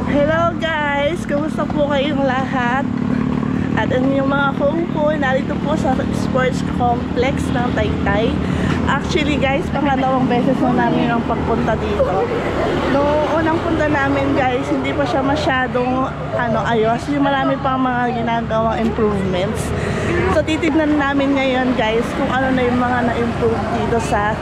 Hello guys! Kumusta po kayong lahat? At ano yung mga home po, narito po sa sports complex ng Taytay. Actually guys, pangalawang beses na namin ang pagpunta dito. Noong unang punta namin guys, hindi pa siya masyadong ayos. Yung marami pang mga ginagawang improvements. So titignan namin ngayon guys kung ano na yung mga na-improve dito sa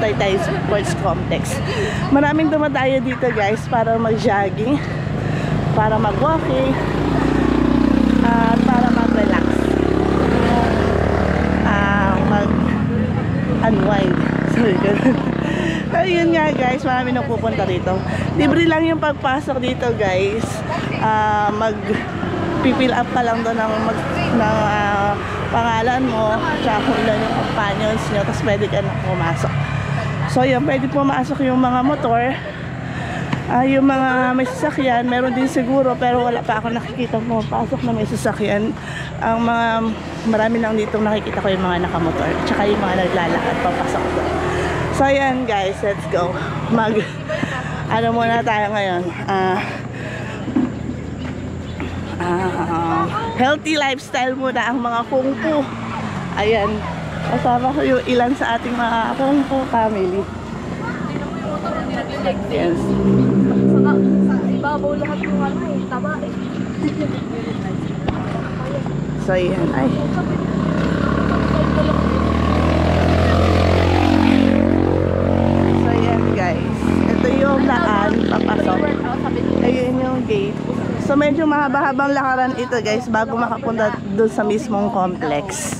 Taytay Sports Complex. Maraming dumadayo dito guys para mag-jogging, para mag-walking, at para mag-relax, mag-unwind. Sorry, ganun. Ayun nga guys, marami nang pupunta dito. Libre lang yung pagpasok dito guys. Mag-fill up ka lang doon ng pangalan mo, tsaka kung ilan yung companions nyo, tapos pwede ka na pumasok. So yun, pwede pumasok yung mga motor, yung mga may sasakyan, meron din siguro, pero wala pa ako nakikita pumapasok na may sasakyan. Ang marami lang dito nakikita ko yung mga nakamotor, tsaka yung mga naglalakad papasok doon. So yan guys, let's go. Muna tayo ngayon. Healthy lifestyle muna ang mga kung fu. Ayan, kasama ko yung ilan sa ating mga kung fu family. Yes. Sa ibabaw lahat yung taba eh. So yan, ay. So yan guys, ito yung daan papasok. Ayun yung gate. So medyo mahaba-habang lakaran ito guys bago makapunta doon sa mismong complex.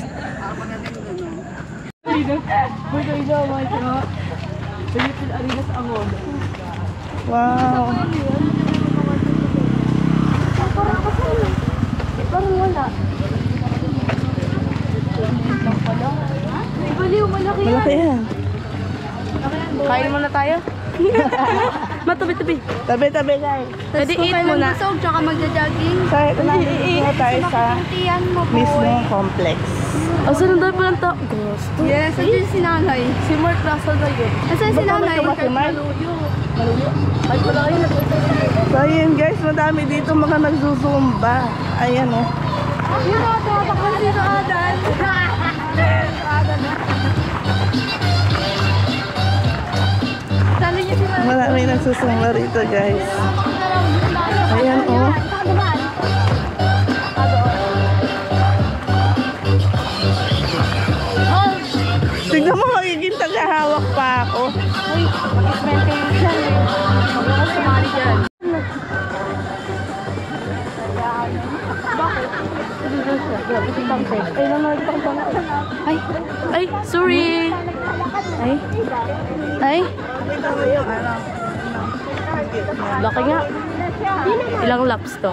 Wow. Parang wala. Baliw, malaki yan. Malaki yan. Kain muna tayo. Matabi-tabi. Tabi-tabi guys. Pwede eat muna. Busog, tsaka magja-jogging. So ito na, dito tayo sa mismong complex. Asan na pa lang ito? Gusto. Yes, nandiyan si nanay. Si Mark Russell na yun. Asan si nanay? Si Mark? So ayan guys, madami dito mga nagsusumba. Ayan o. Yun o, tumatakbo dito Adan. Marami nagsusumba rito guys. Ayan o. Tignan mo, magiging tagahawak pa ako. Uy, mag-smell kayo dyan eh. Mag-smell sumali dyan. Ay, sorry. Ay. Laki nga. Ilang laps to?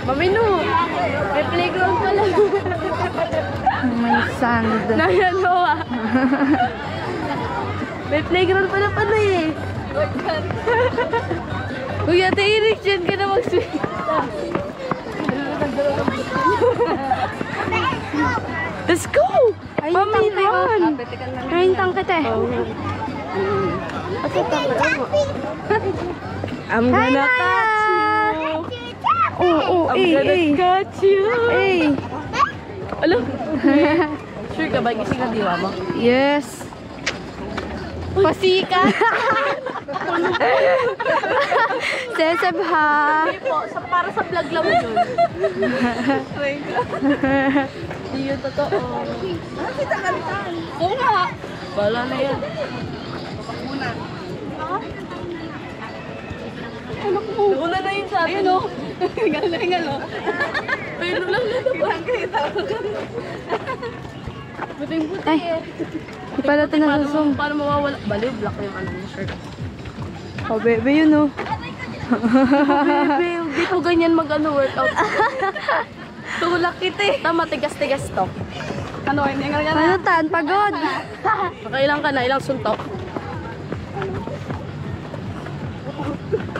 Mamino. May playground pala. May sand. Nayano ah. May playground pala eh. Uy, Ate Irik, dyan ka na mag-swing. Let's go! Mami, run! Nahintang kita eh. I'm gonna catch you. I'm gonna catch you. Alam? Sure ka ba? Gising na diwa mo? Yes. Pasikat! Seseb ha! Para sa vlog lang yun. Hindi yun totoo. Kita kantan. Oo nga! Bala na yan. Muna. Nauna na yun sa atin. Ayun o. Hingal o. Pero lang na ito. Ilang kayo tawag. Buting-buti eh. Di pa natin nasusong. Paano mawawala? Baliw, black na yung ano yung shirt. Oh, bebe yun o. Bebe, di ko ganyan mag-workout. Tulak kita eh. Tama, tigas-tigas to. Ano, hingal ka na. Ano tan? Pagod. Makailang ka na? Ilang suntok?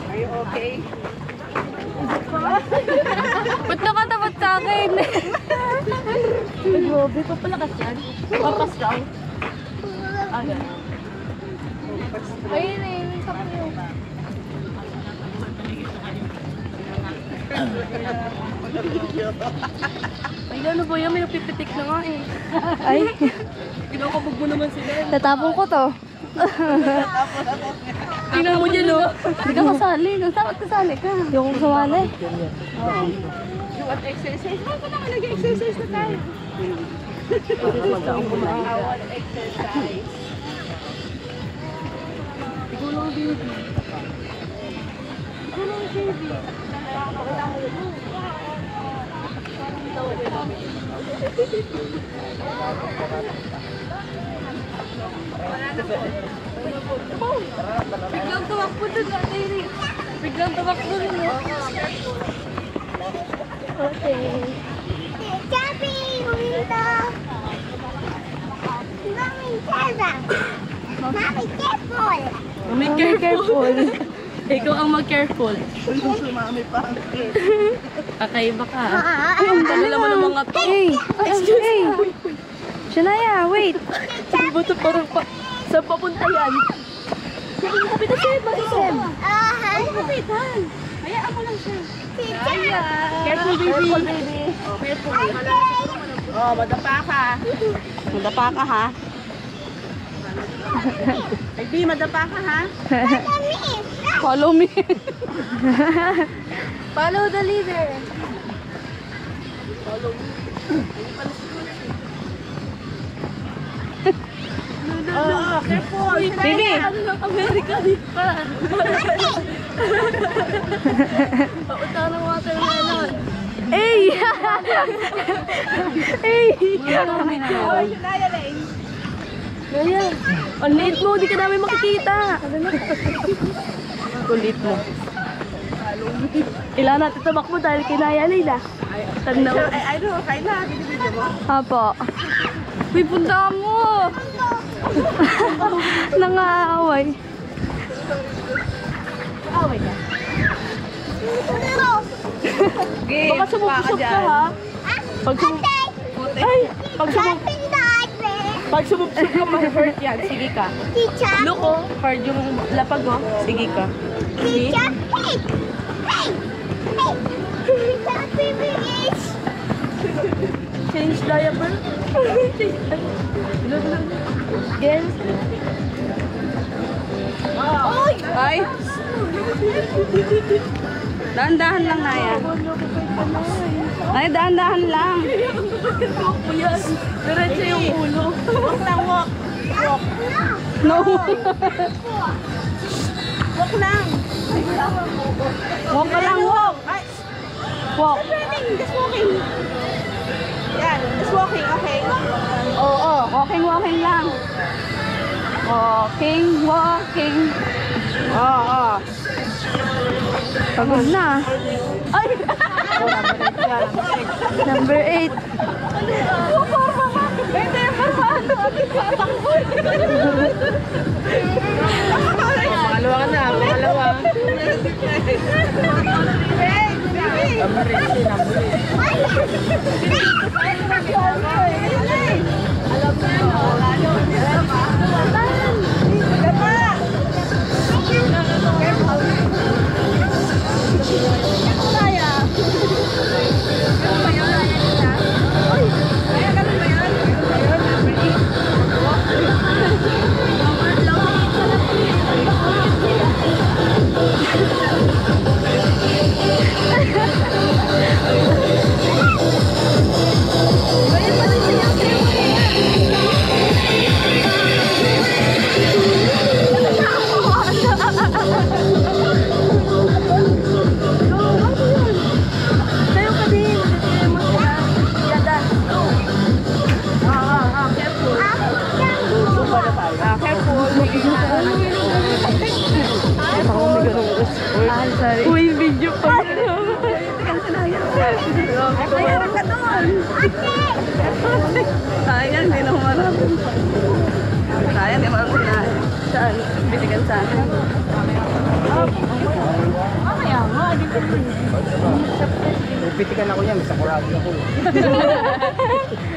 Are you okay? Ba't nakatapat sa akin? Grabe, papalakas yan. Papas daw. Ayun eh, may sakit. Ay, ano ba yan? May napipitik na nga eh. Ay, Kinakabog mo naman sila. tatapon ko to. Tingnan mo dyan, oh. Hindi ka kasali. Dapat kasali ka. Hindi ako kasali. You want exercise? Ano na nga nag-exercise na tayo? I want exercise. Ikaw lang, baby. Ikaw lang, baby. Biglang tumakbo dun natin eh. Biglang tumakbo rin eh. Okay. Chappy, Rita. Mommy, careful. Mami, careful. Ikaw ang mag-careful. Sumami pa ang kid. Kakaiba ka. Ay, ang dala mo ng mga to. Hey! Hey! Shania, wait! Bato parang pa. Saan papunta yan? Kapit na siya, bato Sem. Hi. Kapitan. Hayaan mo lang siya. Teacher. Careful, baby. Careful. Oh, madapa ka. Madapa ka ha. Baby, madapa ka ha. Follow me. Follow the leader. Oh, careful. Baby! Ano lang, Amerika dito pa. Papunta ng watermelon. Hey! Hey! Oh, Shania Lane. Ganyan. Ang liit mo, di ka namin makikita. Kulit mo. Kailangan natin tumakbo dahil kinaya nila. Tanaw. Ay, ano, kain na. Binibidyo mo. Apo. Uy, punta mo! Nangaaway. Away ka. Baka sumubusok ka ha. Pag sumubusok ka, ma-hurt yan. Sige ka. Teacher. Look oh, hard yung lapag oh. Sige ka. Sige. Teacher. Hey. Hey. Hey. Happy English. Change diaper. Yes. Oy! Ay! Dahan-dahan lang, Naya. Ay, dahan-dahan lang. Diretso yung ulo. Walk lang, walk. No. Walk lang. Walk ka lang, walk. Ay, Walk. just walking. Yan, just walking, okay. Oo, walking lang. Walking. Oo. Pagod na. Ay! Number 8. Pangalawa ka na, pangalawa. Hey, baby. Sorry. Uy, video pa. Mayroon ka doon. Sayang, hindi na humarap. Sayang, di marap na. Saan? Bitigan saan? Mamaya nga, di ba? Pitikan ako yan, sa kurado ako.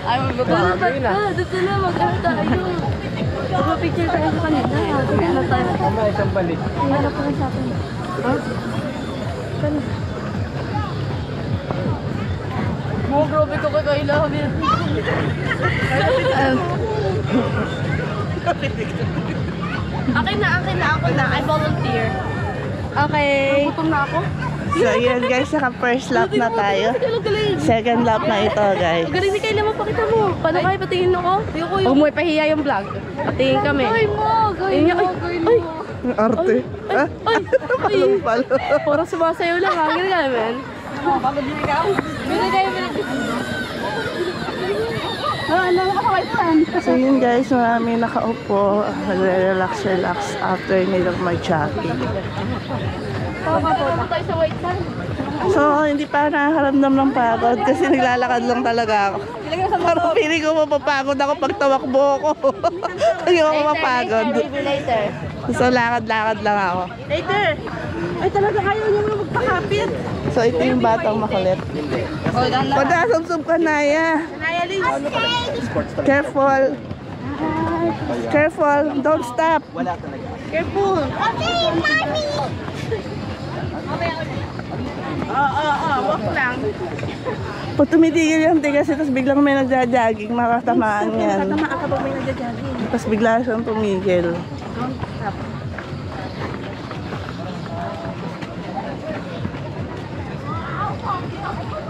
Ay, magbabago Dapat na, dito na, mag-ano tayo. Mag-picture tayo sa kanila. Ano tayo? Tama, isang balik. Ano pa sa atin? Ha? Mo, grabe ko kay Kayla. Akin na, ako na. I volunteer. Okay. Gutom na ako. So yun guys, saka first lap na tayo. Second lap na ito guys. Galing ni Kayla, mapakita mo. Paano kayo patingin ako? Ayoko Huwag mo ipahiya yung vlog. Patingin kami. Ay mo, Ayun gawin mo, yung- gawin mo. Ang arte. Ah, Ay, palong-palo. parang sumasayaw lang ha. Ganun nga, men. Binigay. So yun guys, marami nakaupo. Nagre-relax after nilang mag-jogging. Papunta tayo sa white sand. So, hindi pa nakakaramdam ng pagod kasi naglalakad lang talaga ako. Parang feeling ko mapapagod ako pag tawakbo ako. Hindi ako mapapagod. Later. So, lakad-lakad lang ako. Later. Ay, talaga ayaw niyo magpakapit. So, ito yung batang makulit. Pagkasubsob ka, Naya. Careful. Careful. Don't stop. Careful. Okay, mommy. Walk lang. Pag tumitigil yung tigas, tapos biglang may nagja-jogging, makatamaan yan. Tatamaan ka pag may nagja-jogging. Tapos bigla siyang tumigil. Don't stop.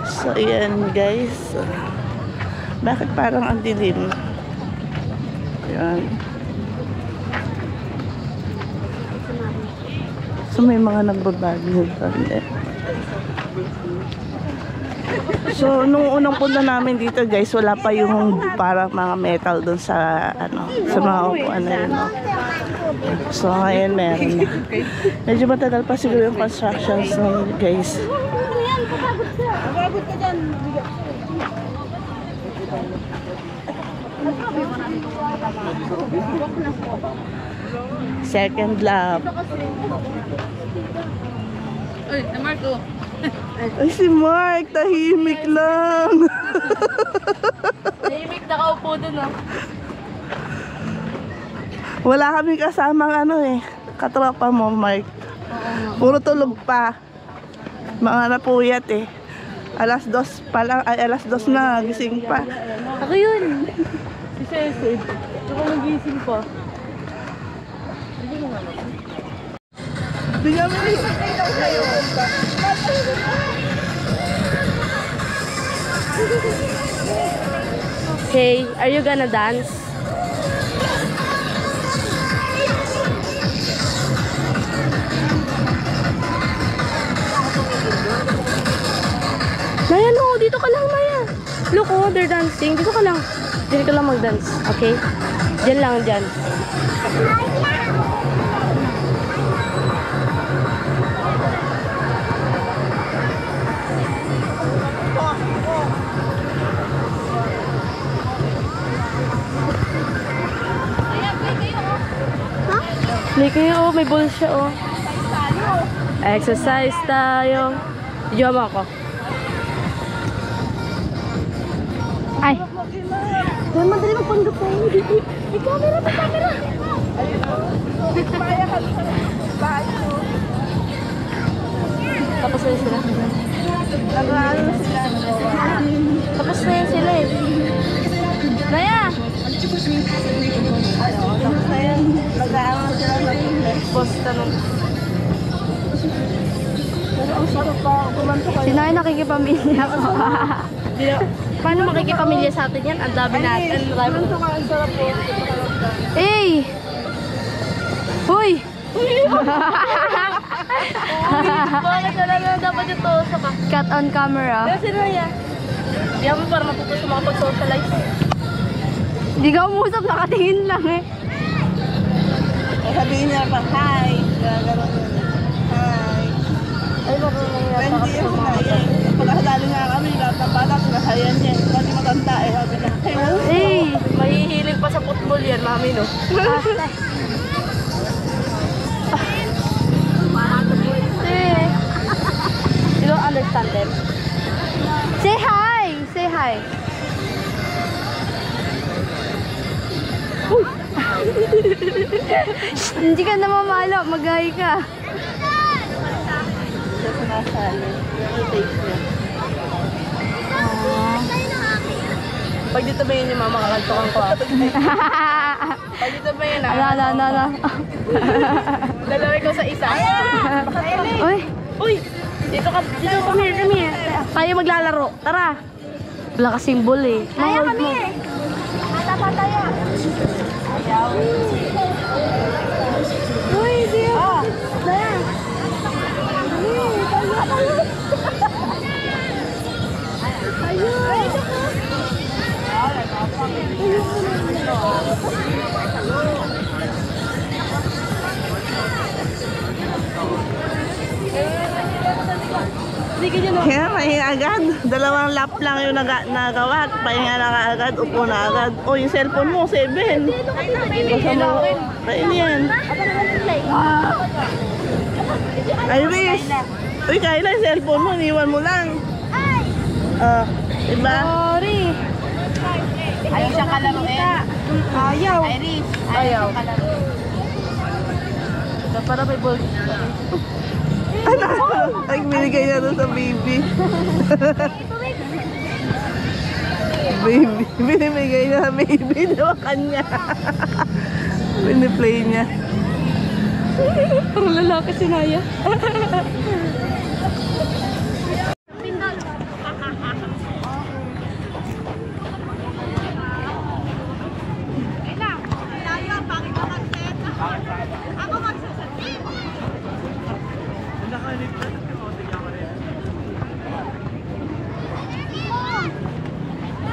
So, ayan guys. Bakit parang ang dilim? Ayan. So, may mga nagbabadminton din. So, nung unang punta namin dito guys, wala pa yung parang mga metal dun sa, ano, sa mga upuan na yun. No? So, ngayon meron na. Medyo matagal pa siguro yung constructions nun guys. Magabot ka dyan. Second lap. Uy, na Marco. Ay, si Mark, tahimik lang. Tahimik nakaupo dun ah. Wala kami kasamang ano eh, katropa mo, Mark. Puro tulog pa. Mga napuyat eh. Alas 2 pa lang, ay alas 2 na, gising pa. Ako yun. Si Cecil. Ako nagising pa. Bigyan mo rin. Okay, are you gonna dance? Naya, no, dito ka lang, Naya. Look, oh, they're dancing. Dito ka lang. Dito ka lang mag-dance, okay? Diyan lang, diyan. May kayo, oh, may ball siya, oh. Exercise tayo. Video mo ako. Ay. Diyan, madali magpanggap po. May camera, may camera. Tapos na yun sila. Tapos na yun sila eh. Naya! Tapos na yan, mag-aaral sila sa Boss, tanong. Pero ang sarap pa, kumanto kayo. Si Nay nakikipamilya ko. Paano makikipamilya sa atin yan? Ang dami natin. Kumanto ka, ang sarap po. Eh! Huy! Bakit talaga dapat ito sa ka? Cut on camera. Kasi na yan. Diyan mo para matuto sa mga pag-socialize. Hindi ka umusap, nakatingin lang eh. Sabihin niya pa, hi. Gano'n yun. Hi. Ay, marunong yata 20 ako years sa na mga yan. Pagkakadali nga kami, lahat ng bata, sinasayan niya. Pati matanda eh, sabi niya, hello. Eh! Mahihilig pa sa football yan, mami, no? Eh! You don't understand them. Say hi! Say hi! Shh, hindi ka na mamalo, mag-hi ka. Siya sinasali. Yung face niya. Pag dito ba yun yung mama, kakaltukan ko ah. Pag dito ba yun ah. Ala. Dalawa ko sa isa. Uy, Uy! Dito ka, come here. Tayo maglalaro. Tara. Wala ka symbol eh. Kaya kami eh. Mata-pataya. Uy, Dio. Daya. Ayun. Kaya mahinga agad. Dalawang lap lang yung nagawa. Pahinga na agad, upo na agad. O, yung cellphone mo, 7. Basta mo. Kain yan. Iris. Uy, kain lang yung cellphone mo. Iniwan mo lang. Diba? sorry. ayaw siya kalaruin. Ayaw. Iris, ayaw. Para may ball. Ano? Ay, binigay na doon sa baby. Baby. Binibigay na sa baby. Dawa kanya. Biniplay niya. Ang lalaki si Naya.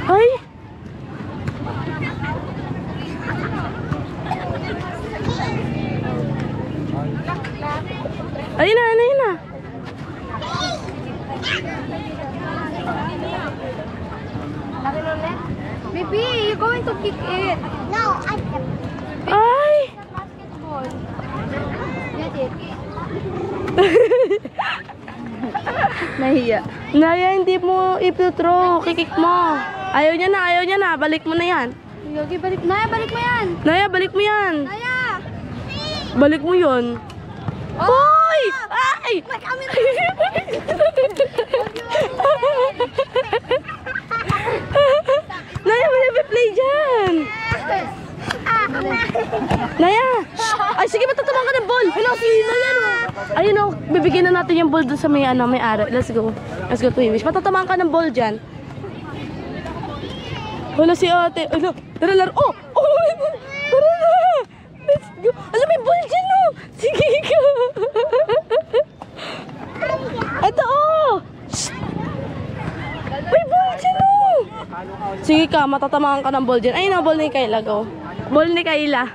Ay! Ayun na, ayun na. Baby, you're going to kick it. No, I can. Ay! Basketball. Get it. Nahiya. Naya, hindi mo iputro. Kikik mo. Ayaw niya na. Balik mo na yan. Yogi, balik. Naya, balik mo yan. Naya, balik mo yan. Naya! Balik mo yun. Hoy! Ay! May camera. Naya, may play dyan. Naya! Ay, sige, matatamaan ka ng ball. Hello, si Naya, no? Ayun, oh. Bibigyan na natin yung ball dun sa may ari. Let's go. Let's go to Wish. Matatamaan ka ng ball dyan. Wala si ate. Ano? Tara, laro. Oh! Oh! Tara na! Let's go. Alam, may ball dyan, oh! Sige ka! Ito, oh! Shh! May ball dyan, oh! Sige ka, matatamaan ka ng ball dyan. Ayun, oh, ball ni Kayla, go. Ball ni Kayla.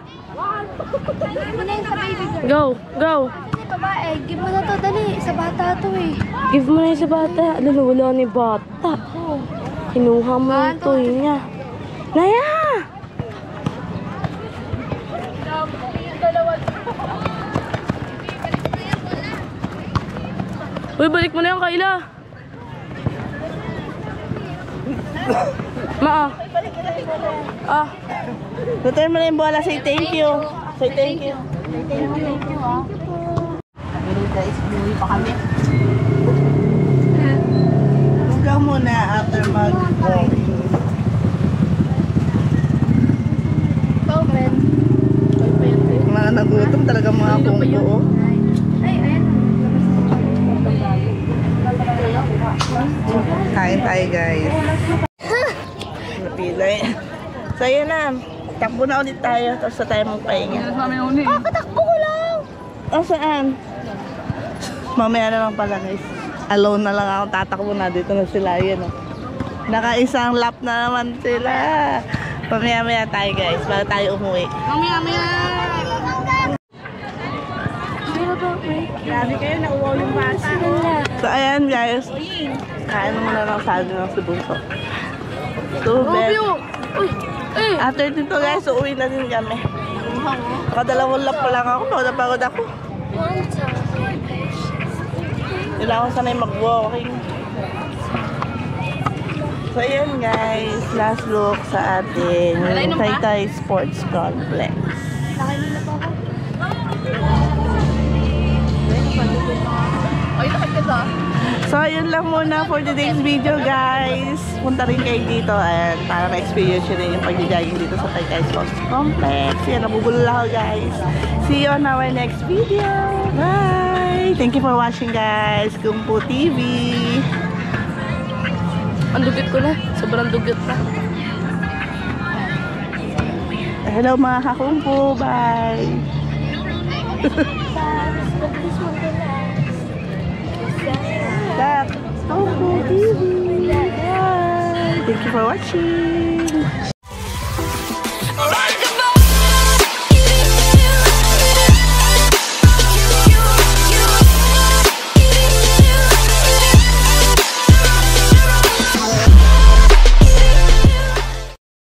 Give mo na yun sa baby girl. Go, go. Hindi, babae. Give mo na to, dali. Sa bata to eh. Give mo na yun sa bata. Lalo, wala ni bata. Kinuha mo yung toy niya. Naya! Uy, balik mo na yung Kayla. Ma, ah. Return mo na yung bola. Say thank you. Say thank you. Pero guys, buhay pa kami. Huwag muna after mag-walking. Open. Mga nagutom talaga mga kungko. Ay, ayan. Kain tayo guys. Napilay. So yun na. Takbo na ulit tayo. Tapos na tayo magpahinga. Katakbo ko lang. Oh, saan? Mamaya na lang pala guys. Alone na lang ako. Tatakbo na. Dito na sila. Yun oh. Naka-isang lap na naman sila. Mamaya-maya tayo guys. Para tayo umuwi. Grabe kayo. Nauwaw yung bata. So ayan guys. Kain mo na lang sa atin ng sibunso. Tubig. After dito guys, uuwi na din kami. Kadalawang lap pa lang ako. Pagod ako. Hindi lang ako sanay mag-walking. So ayan guys, last look sa ating Taytay Sports Complex. Ay, nakit ka sa? So, yun lang muna for today's video, guys. Punta rin kayo dito and para ma-experience nyo rin yung pag-jogging dito sa Taytay Sports Complex. Yan, nabubulol ako, guys. See you on our next video. Bye! Thank you for watching, guys. Kung Po TV. Ang dugot ko na. Sobrang dugot na. Hello mga kakumpo. Bye! Tap! Kumpo TV. Bye! Thank you for watching.